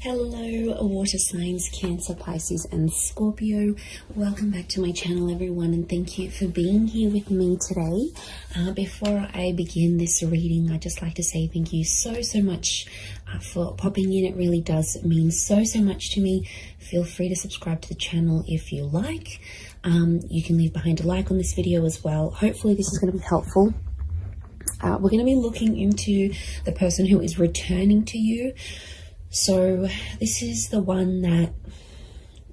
Hello water signs, Cancer, Pisces and Scorpio. Welcome back to my channel everyone, and thank you for being here with me today. Before I begin this reading, I'd just like to say thank you so much for popping in. It really does mean so much to me. Feel free to subscribe to the channel if you like. You can leave behind a like on this video as well. Hopefully this is going to be helpful. We're going to be looking into the person who is returning to you. So this is the one that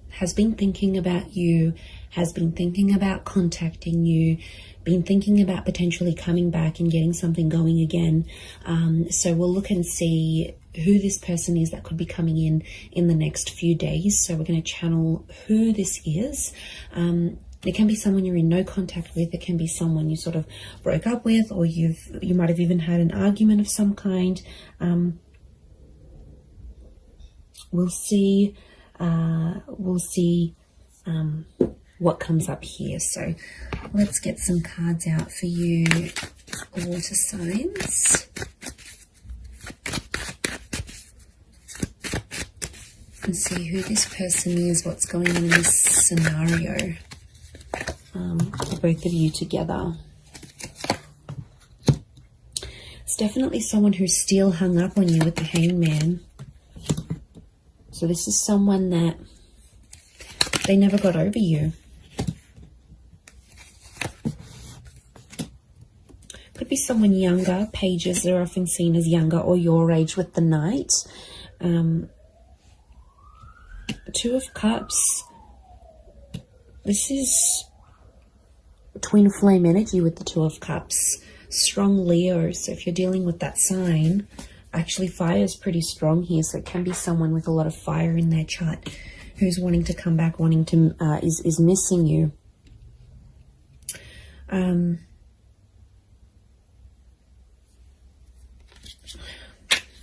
has been thinking about you, has been thinking about contacting you, been thinking about potentially coming back and getting something going again. So we'll look and see who this person is that could be coming in the next few days. So we're going to channel who this is. It can be someone you're in no contact with. It can be someone you sort of broke up with, or you might have even had an argument of some kind. We'll see what comes up here. So let's get some cards out for you, water signs. And see who this person is, what's going on in this scenario for both of you together. It's definitely someone who's still hung up on you with the Hangman. So this is someone that they never got over you. Could be someone younger. Pages are often seen as younger or your age with the Knight. Two of Cups. This is twin flame energy with the Two of Cups. Strong Leo. So if you're dealing with that sign, actually fire is pretty strong here, so it can be someone with a lot of fire in their chart who's wanting to come back, wanting to is missing you.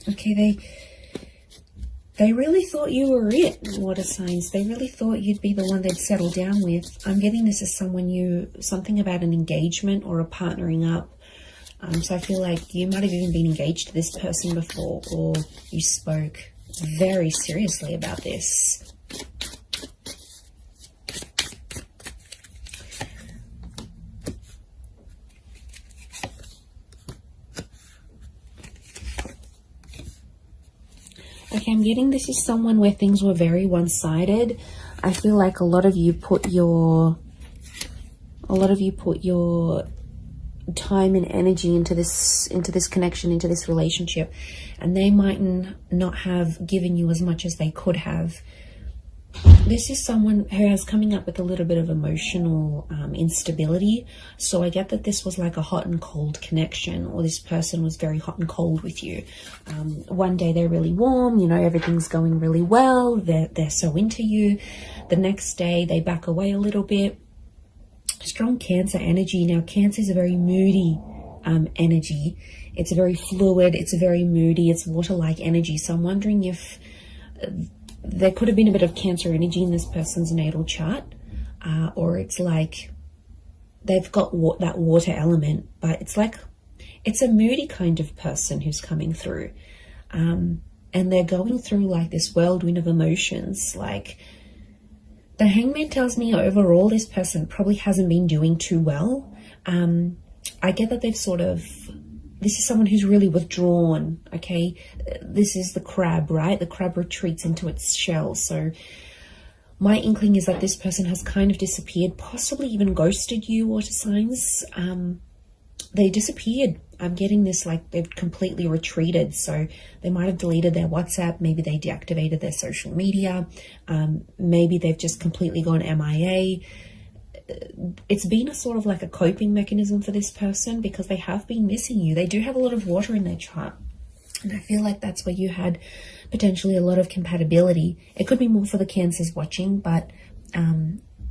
Okay, they really thought you were it, water signs. They really thought you'd be the one they'd settle down with. I'm getting this as something about an engagement or a partnering up. So I feel like you might have even been engaged to this person before, or you spoke very seriously about this. Okay, I'm getting this is someone where things were very one-sided. I feel like a lot of you put your time and energy into this connection, into this relationship, and they might not have given you as much as they could have. This is someone who is coming up with a little bit of emotional instability. So I get that this was like a hot and cold connection, or this person was very hot and cold with you. One day they're really warm, you know, everything's going really well, they're so into you. The next day they back away a little bit. Strong Cancer energy. Now, Cancer is a very moody energy. It's very fluid. It's very moody. It's water-like energy. So I'm wondering if there could have been a bit of Cancer energy in this person's natal chart, or it's like they've got that water element, but it's a moody kind of person who's coming through, and they're going through like this whirlwind of emotions. Like, the Hangman tells me overall this person probably hasn't been doing too well. I get that this is someone who's really withdrawn, okay? This is the crab, right? The crab retreats into its shell. So my inkling is that this person has kind of disappeared, possibly even ghosted you, water signs. They disappeared. I'm getting this like they've completely retreated. So they might have deleted their WhatsApp. Maybe they deactivated their social media. Maybe they've just completely gone MIA. It's been a sort of like a coping mechanism for this person because they have been missing you. They do have a lot of water in their chart. And I feel like that's where you had potentially a lot of compatibility. It could be more for the Cancers watching, but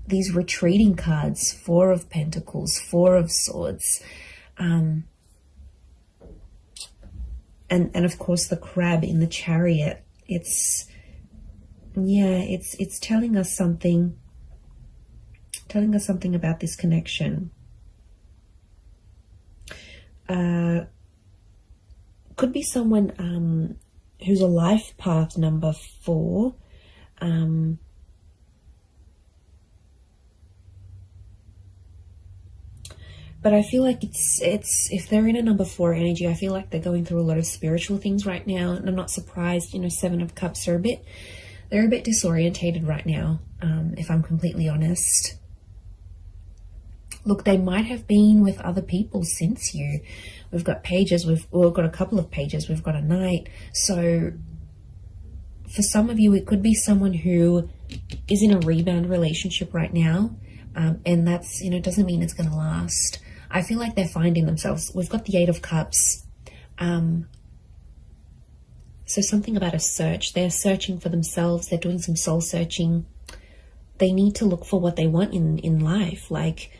these retreating cards, Four of Pentacles, Four of Swords, and of course the crab in the Chariot. It's telling us something about this connection. Could be someone who's a life path number 4. But I feel like it's if they're in a number 4 energy, I feel like they're going through a lot of spiritual things right now, and I'm not surprised. You know, 7 of Cups are they're a bit disorientated right now, if I'm completely honest. Look, they might have been with other people since you. We've got pages, we've got a couple of pages, we've got a knight. So for some of you, it could be someone who is in a rebound relationship right now. And that's, you know, doesn't mean it's going to last. I feel like they're finding themselves. We've got the 8 of Cups. So something about a search. They're searching for themselves. They're doing some soul searching. They need to look for what they want in life. Like,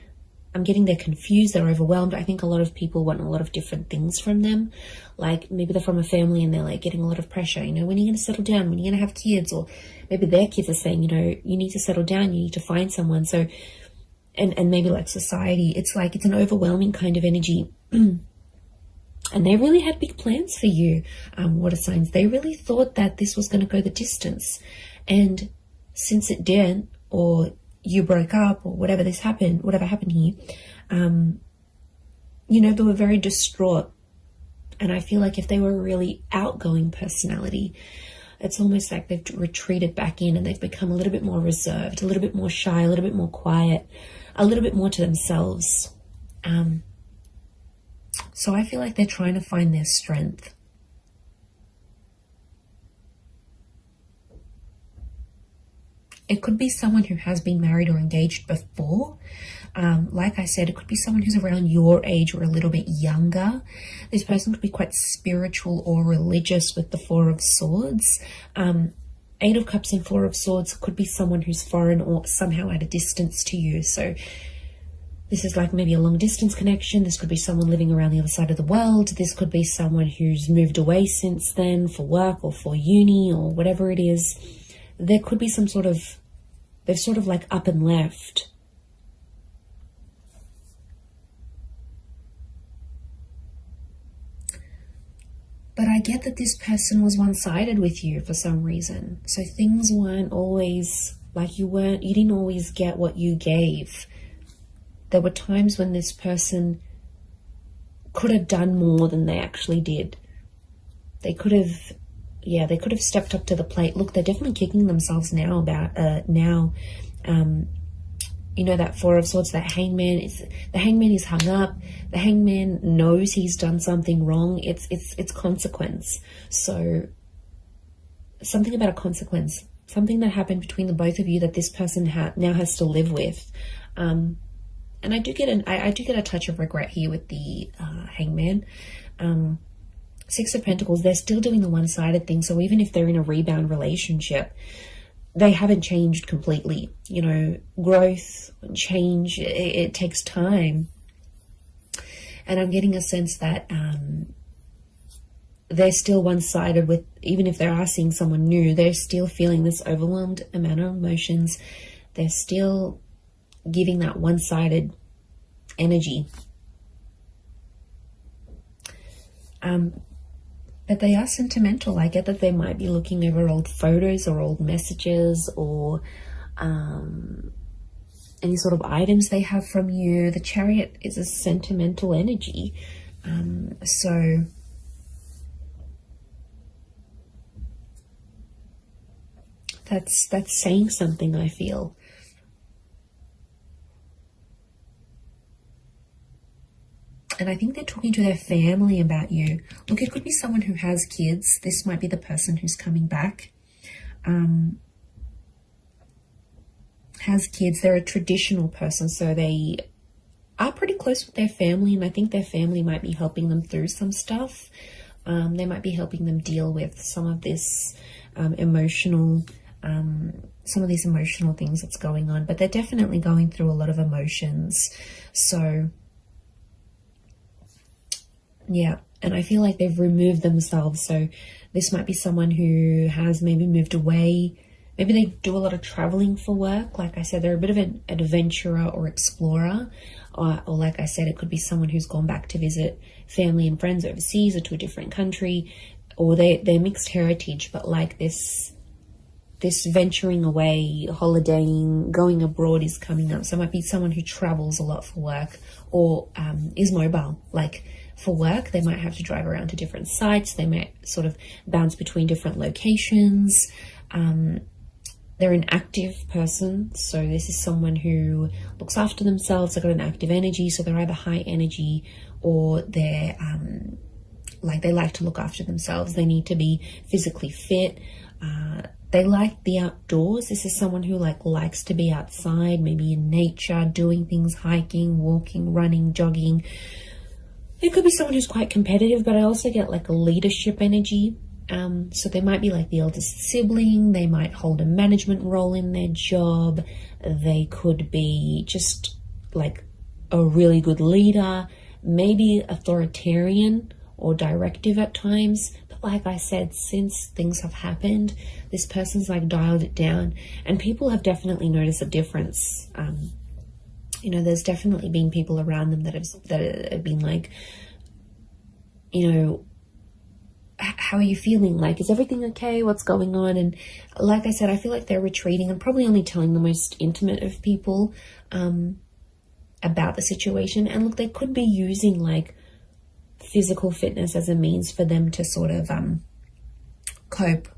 I'm getting they're confused, they're overwhelmed. I think a lot of people want a lot of different things from them. Like, maybe they're from a family and they're like getting a lot of pressure. You know, when are you going to settle down? When are you going to have kids? Or maybe their kids are saying, you know, you need to settle down. You need to find someone. So, and maybe like society, it's like, it's an overwhelming kind of energy. And they really had big plans for you, water signs. They really thought that this was going to go the distance. And since it didn't, or you broke up, or whatever happened here, you know, they were very distraught. And I feel like if they were a really outgoing personality, it's almost like they've retreated back in and they've become a little bit more reserved, a little bit more shy, a little bit more quiet, a little bit more to themselves. So I feel like they're trying to find their strength. It could be someone who has been married or engaged before. Like I said, it could be someone who's around your age or a little bit younger. This person could be quite spiritual or religious with the 4 of Swords. 8 of Cups and 4 of Swords could be someone who's foreign or somehow at a distance to you. So this is like maybe a long distance connection. This could be someone living around the other side of the world. This could be someone who's moved away since then for work or for uni or whatever it is. There could be some sort of, they've sort of like up and left. But I get that this person was one-sided with you for some reason. So things weren't always like you didn't always get what you gave. There were times when this person could have done more than they actually did. They could have stepped up to the plate. Look, they're definitely kicking themselves now about you know, that 4 of Swords, the hangman is hung up. The hangman knows he's done something wrong. It's consequence. So something about a consequence, something that happened between the both of you that this person now has to live with. And I do get a touch of regret here with the hangman. 6 of Pentacles, they're still doing the one-sided thing. So even if they're in a rebound relationship, they haven't changed completely. You know, growth and change, it takes time. And I'm getting a sense that they're still one-sided with, even if they are seeing someone new, they're still feeling this overwhelmed amount of emotions. They're still giving that one-sided energy. But they are sentimental. I get that they might be looking over old photos or old messages or any sort of items they have from you. The Chariot is a sentimental energy. So that's saying something, I feel. And I think they're talking to their family about you. Look, it could be someone who has kids. This might be the person who's coming back. Has kids. They're a traditional person, so they are pretty close with their family, and I think their family might be helping them through some stuff. They might be helping them deal with some of this emotional things that's going on, but they're definitely going through a lot of emotions. So yeah, and I feel like they've removed themselves. So this might be someone who has maybe moved away. Maybe they do a lot of traveling for work. Like I said, they're a bit of an adventurer or explorer. Or like I said, it could be someone who's gone back to visit family and friends overseas or to a different country. or they're mixed heritage, but like this venturing away, holidaying, going abroad is coming up. So it might be someone who travels a lot for work, or is mobile. Like for work, they might have to drive around to different sites. They might sort of bounce between different locations. They're an active person. So this is someone who looks after themselves. They've got an active energy. So they're either high energy, or they're like they like to look after themselves. They need to be physically fit. They like the outdoors. This is someone who likes to be outside, maybe in nature, doing things, hiking, walking, running, jogging. It could be someone who's quite competitive, but I also get like a leadership energy. So they might be like the eldest sibling. They might hold a management role in their job. They could be just like a really good leader, maybe authoritarian or directive at times. But like I said, since things have happened, this person's like dialed it down, and people have definitely noticed a difference. You know, there's definitely been people around them that have been like, you know, how are you feeling? Like, is everything okay? What's going on? And like I said, I feel like they're retreating and probably only telling the most intimate of people about the situation. And look, they could be using like physical fitness as a means for them to sort of cope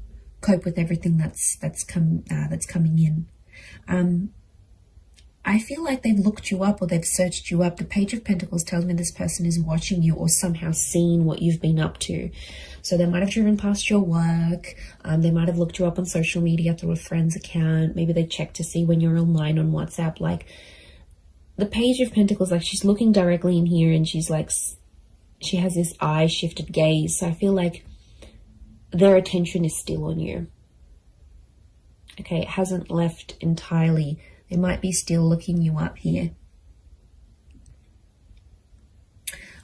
with everything that's coming in. I feel like they've looked you up, or they've searched you up. The Page of Pentacles tells me this person is watching you, or somehow seen what you've been up to. So they might have driven past your work. They might have looked you up on social media through a friend's account. Maybe they checked to see when you're online on WhatsApp. Like, the Page of Pentacles, like, she's looking directly in here, and she's like, she has this eye shifted gaze. So I feel like their attention is still on you. Okay, it hasn't left entirely. They might be still looking you up here.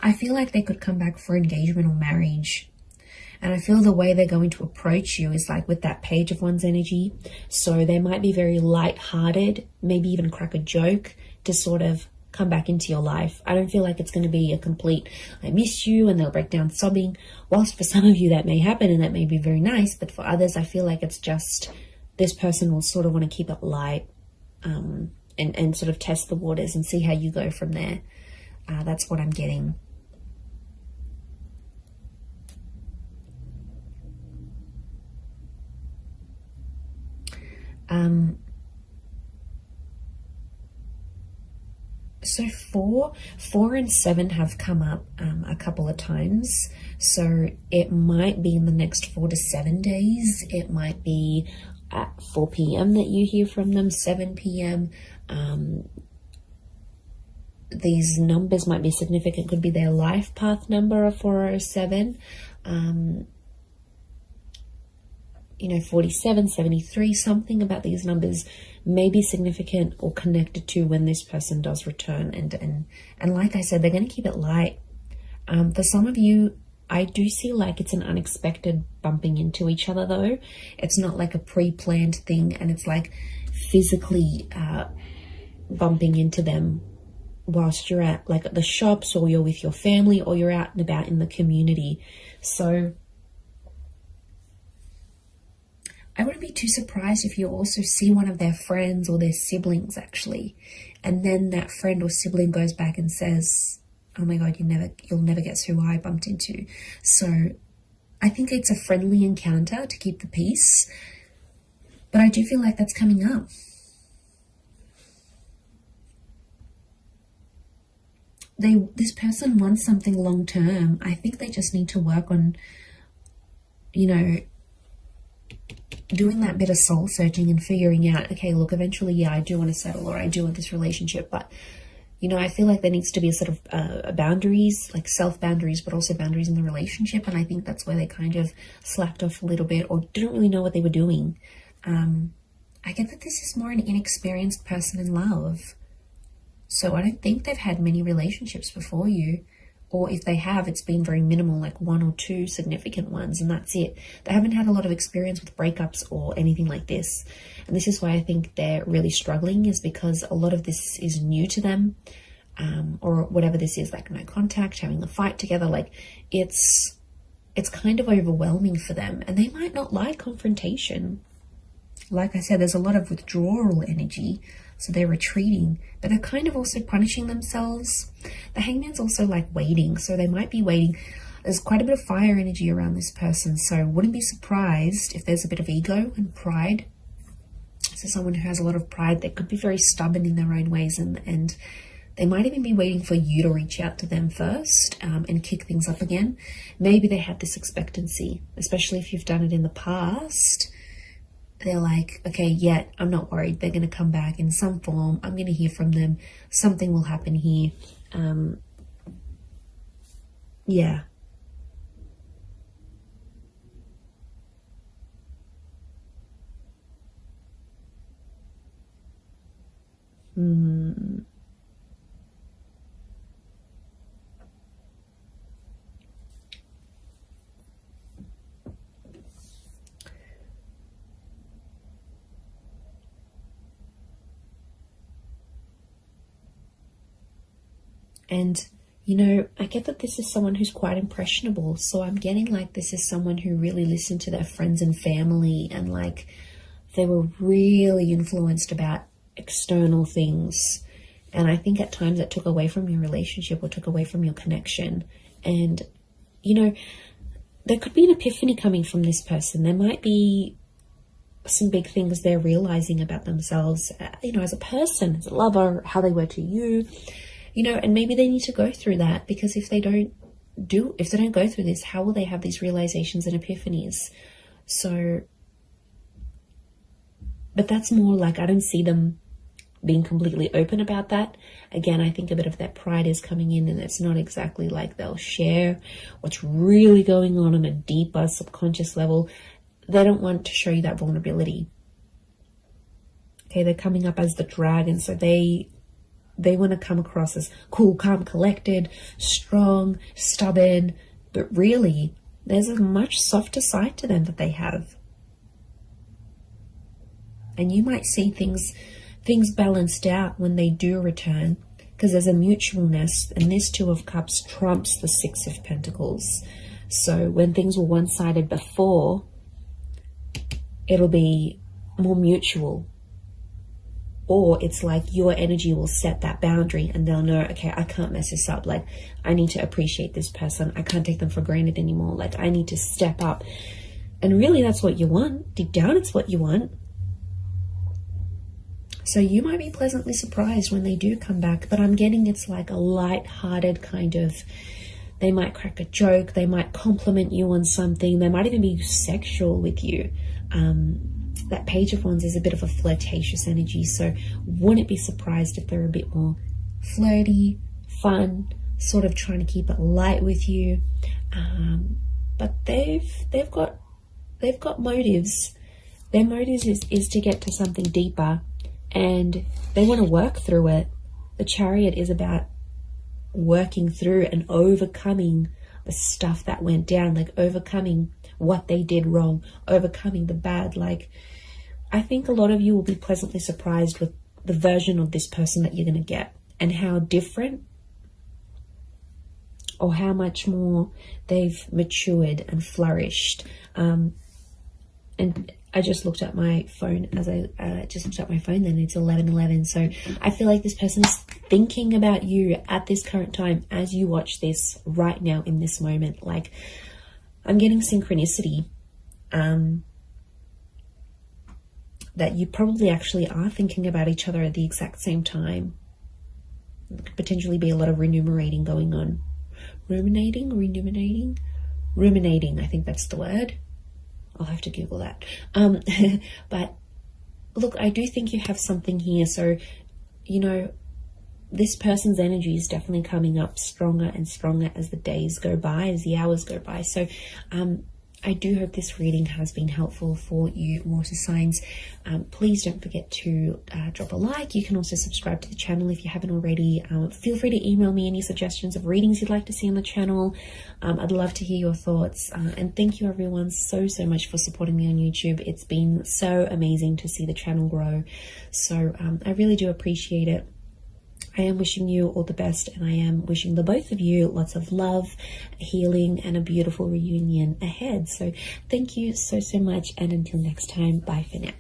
I feel like they could come back for engagement or marriage. And I feel the way they're going to approach you is like with that Page of Wands energy. So they might be very light-hearted, maybe even crack a joke to sort of come back into your life. I don't feel like it's going to be a complete, I miss you, and they'll break down sobbing. Whilst for some of you that may happen and that may be very nice, but for others, I feel like it's just this person will sort of want to keep it light. And sort of test the waters and see how you go from there. That's what I'm getting. So 4 and 7 have come up a couple of times. So it might be in the next 4 to 7 days. It might be at 4 p.m. that you hear from them, 7 p.m. These numbers might be significant. Could be their life path number of 4 or 7. You know, 47, 73, something about these numbers may be significant or connected to when this person does return. And like I said, they're going to keep it light. For some of you, I do see like it's an unexpected bumping into each other though. It's not like a pre-planned thing, and it's like physically bumping into them whilst you're at like at the shops, or you're with your family, or you're out and about in the community. So I wouldn't be too surprised if you also see one of their friends or their siblings actually, and then that friend or sibling goes back and says, oh my God, you'll never guess who I bumped into. So I think it's a friendly encounter to keep the peace, but I do feel like that's coming up. This person wants something long term. I think they just need to work on, you know, doing that bit of soul searching and figuring out, okay, look, eventually, yeah, I do want to settle, or I do want this relationship, but you know, I feel like there needs to be a sort of boundaries, like self-boundaries, but also boundaries in the relationship. And I think that's where they kind of slacked off a little bit, or didn't really know what they were doing. I get that this is more an inexperienced person in love. So I don't think they've had many relationships before you. Or if they have, it's been very minimal, like 1 or 2 significant ones, and that's it. They haven't had a lot of experience with breakups or anything like this. And this is why I think they're really struggling, is because a lot of this is new to them, or whatever this is, like no contact, having a fight together. Like it's it's kind of overwhelming for them, and they might not like confrontation. Like I said, there's a lot of withdrawal energy, so they're retreating, but they're kind of also punishing themselves. The Hangman's also like waiting, so they might be waiting. There's quite a bit of fire energy around this person, so wouldn't be surprised if there's a bit of ego and pride. So someone who has a lot of pride, they could be very stubborn in their own ways, and they might even be waiting for you to reach out to them first and kick things up again. Maybe they had this expectancy, especially if you've done it in the past. They're like, okay, yeah, I'm not worried. They're going to come back in some form. I'm going to hear from them. Something will happen here. Yeah. And, you know, I get that this is someone who's quite impressionable. So I'm getting like this is someone who really listened to their friends and family, and like they were really influenced about external things. And I think at times it took away from your relationship or took away from your connection. And, you know, there could be an epiphany coming from this person. There might be some big things they're realizing about themselves, you know, as a person, as a lover, how they were to you. You know, and maybe they need to go through that, because if they don't go through this, how will they have these realizations and epiphanies? So, but that's more like, I don't see them being completely open about that. Again, I think a bit of that pride is coming in, and it's not exactly like they'll share what's really going on a deeper subconscious level. They don't want to show you that vulnerability. Okay, they're coming up as the dragon, so they want to come across as cool, calm, collected, strong, stubborn, but really there's a much softer side to them that they have. And you might see things balanced out when they do return, because there's a mutualness, and this Two of Cups trumps the Six of Pentacles. So when things were one-sided before, it'll be more mutual. Or it's like your energy will set that boundary, and they'll know, okay, I can't mess this up. Like, I need to appreciate this person. I can't take them for granted anymore. Like, I need to step up. And really, that's what you want. Deep down, it's what you want. So you might be pleasantly surprised when they do come back. But I'm getting it's like a light-hearted kind of, they might crack a joke. They might compliment you on something. They might even be sexual with you. That Page of Wands is a bit of a flirtatious energy, so wouldn't be surprised if they're a bit more flirty, fun, sort of trying to keep it light with you. But they've got motives. Their motives is to get to something deeper, and they want to work through it. The Chariot is about working through and overcoming the stuff that went down, like overcoming what they did wrong, overcoming the bad. Like, I think a lot of you will be pleasantly surprised with the version of this person that you're going to get, and how different or how much more they've matured and flourished. And I just looked at my phone as I just looked at my phone then, it's 11:11. So I feel like this person is thinking about you at this current time as you watch this right now in this moment. Like, I'm getting synchronicity, that you probably actually are thinking about each other at the exact same time. There could potentially be a lot of ruminating going on. Ruminating, I think that's the word. I'll have to Google that. But look, I do think you have something here. So, you know, this person's energy is definitely coming up stronger and stronger as the days go by, as the hours go by. So I do hope this reading has been helpful for you, water signs. Please don't forget to drop a like. You can also subscribe to the channel if you haven't already. Feel free to email me any suggestions of readings you'd like to see on the channel. I'd love to hear your thoughts. And thank you everyone so much for supporting me on YouTube. It's been so amazing to see the channel grow. So I really do appreciate it. I am wishing you all the best, and I am wishing the both of you lots of love, healing, and a beautiful reunion ahead. So thank you so much, and until next time, bye for now.